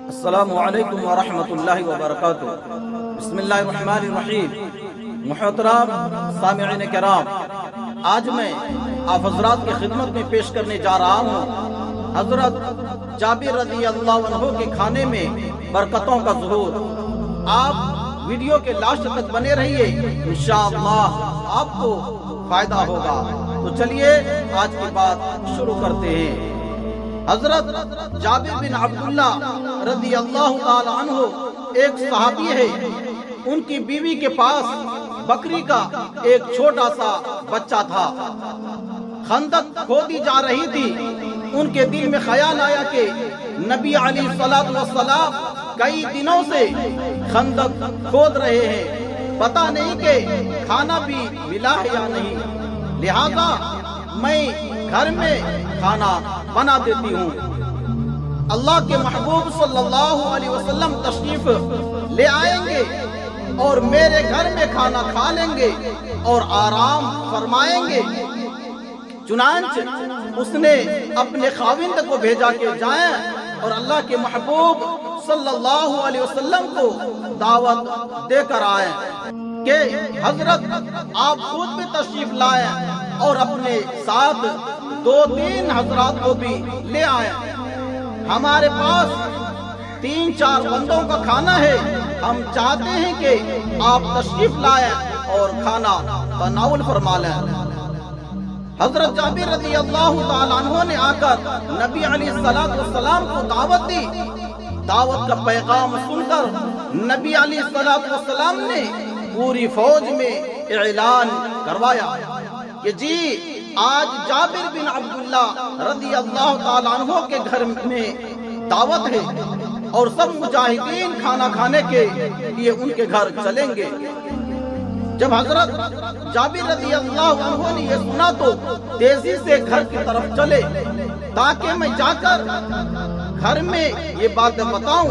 السلام علیکم ورحمۃ اللہ وبرکاتہ۔ بسم اللہ الرحمن الرحیم۔ محترم سامعین کرام، آج میں آپ حضرات کی خدمت میں پیش کرنے جا رہا ہوں حضرت جابر رضی اللہ عنہ کے کھانے میں برکتوں کا ظہور۔ آپ ویڈیو کے لاسٹ تک بنے رہیے، انشاءاللہ آپ کو فائدہ ہوگا۔ تو چلیے آج کی بات شروع کرتے ہیں۔ حضرت جابر بن عبداللہ رضی اللہ تعالی عنہ ایک صحابی ہے۔ ان کی بیوی کے پاس بکری کا ایک چھوٹا سا بچہ تھا۔ خندق کھودی جا رہی تھی۔ ان کے دل میں خیال آیا کہ نبی علیہ الصلوۃ والسلام کئی دنوں سے خندق کھود رہے ہیں، پتہ نہیں کہ کھانا بھی ملا ہے یا نہیں، لہذا میں گھر میں کھانا بنا دیتی ہوں۔ اللہ کے محبوب صلی اللہ علیہ وسلم تشریف لے آئیں گے اور میرے گھر میں کھانا کھا لیں گے اور آرام فرمائیں گے۔ چنانچہ اس نے اپنے خاوند کو بھیجا کہ جائیں اور اللہ کے محبوب صلی اللہ علیہ وسلم کو دعوت دے کر آئیں کہ حضرت آپ خود بھی تشریف لائیں اور اپنے ساتھ 2-3 حضرات کو بھی لے آئیں۔ ہمارے پاس 3-4 بندوں کا کھانا ہے، ہم چاہتے ہیں کہ آپ تشریف لائیں اور کھانا تناول فرما لیں۔ حضرت جابر رضی اللہ تعالیٰ عنہ نے آ کر نبی علیہ السلام کو دعوت دی۔ دعوت کا پیغام سن کر نبی علیہ السلام نے پوری فوج میں اعلان کروایا کہ جی آج جابر بن عبداللہ رضی اللہ تعالیٰ عنہ کے گھر میں دعوت ہے اور سب مجاہدین کھانا کھانے کے لیے ان کے گھر چلیں گے۔ جب حضرت جابر رضی اللہ عنہ نے یہ سنا تو تیزی سے گھر کی طرف چلے تاکہ میں جا کر گھر میں یہ باتیں بتاؤں۔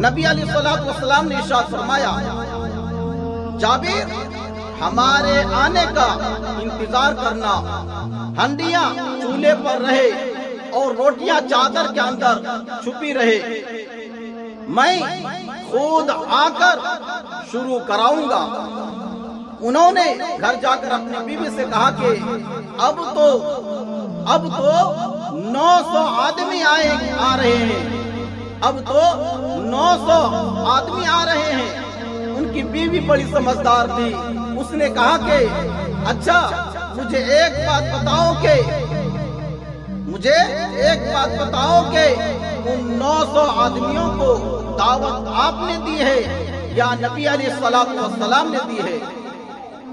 نبی علیہ السلام نے ارشاد فرمایا، جابر ہمارے آنے کا انتظار کرنا، ہنڈیاں چولہے پر رہے اور روٹیاں چادر کے اندر چھپی رہے، میں خود آ کر شروع کراؤں گا۔ انہوں نے گھر جا کر اپنی بیوی سے کہا کہ اب تو 900 آدمی آ رہے ہیں، اب تو 900 آدمی آ رہے ہیں۔ ان کی بیوی بڑی سمجھدار تھی، اس نے کہا کہ اچھا مجھے ایک بات بتاؤ کہ ان 900 آدمیوں کو دعوت آپ نے دی ہے یا نبی علیہ السلام نے دی ہے؟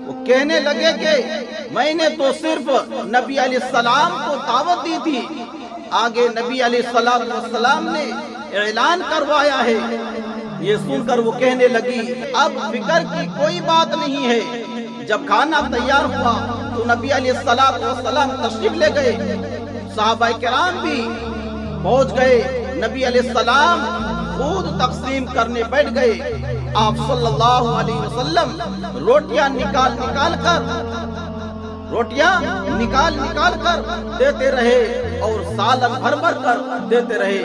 وہ کہنے لگے کہ میں نے تو صرف نبی علیہ السلام کو دعوت دی تھی، آگے نبی علیہ السلام نے اعلان کروایا ہے۔ یہ سن کر وہ کہنے لگی اب فکر کی کوئی بات نہیں ہے۔ جب کھانا تیار ہوا تو نبی علیہ السلام تشریف لے گئے، صحابہ کرام بھی پہنچ گئے، نبی علیہ السلام خود تقسیم کرنے بیٹھ گئے۔ آپ صلی اللہ علیہ وسلم روٹیاں نکال کر دیتے رہے اور سالن بھر کر دیتے رہے،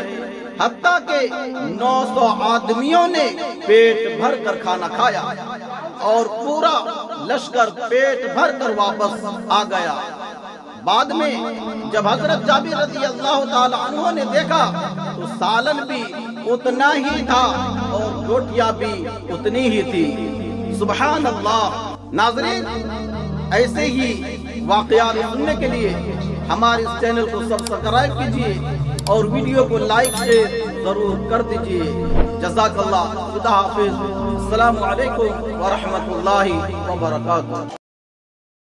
حتیٰ کہ 900 آدمیوں نے پیٹ بھر کر کھانا کھایا اور پورا لشکر پیٹ بھر کر واپس آ گیا۔ بعد میں جب حضرت جابر رضی اللہ تعالی عنہ نے دیکھا تو سالن بھی اتنا ہی تھا اور روٹیاں بھی اتنی ہی تھی۔ سبحان اللہ۔ ناظرین، ایسے ہی واقعات سننے کے لیے ہمارے اس چینل کو سبسکرائب کیجیے اور ویڈیو کو لائک شیئر ضرور کر دیجیے۔ جزاک اللہ، خدا حافظ، السلام علیکم ورحمۃ اللہ وبرکاتہ۔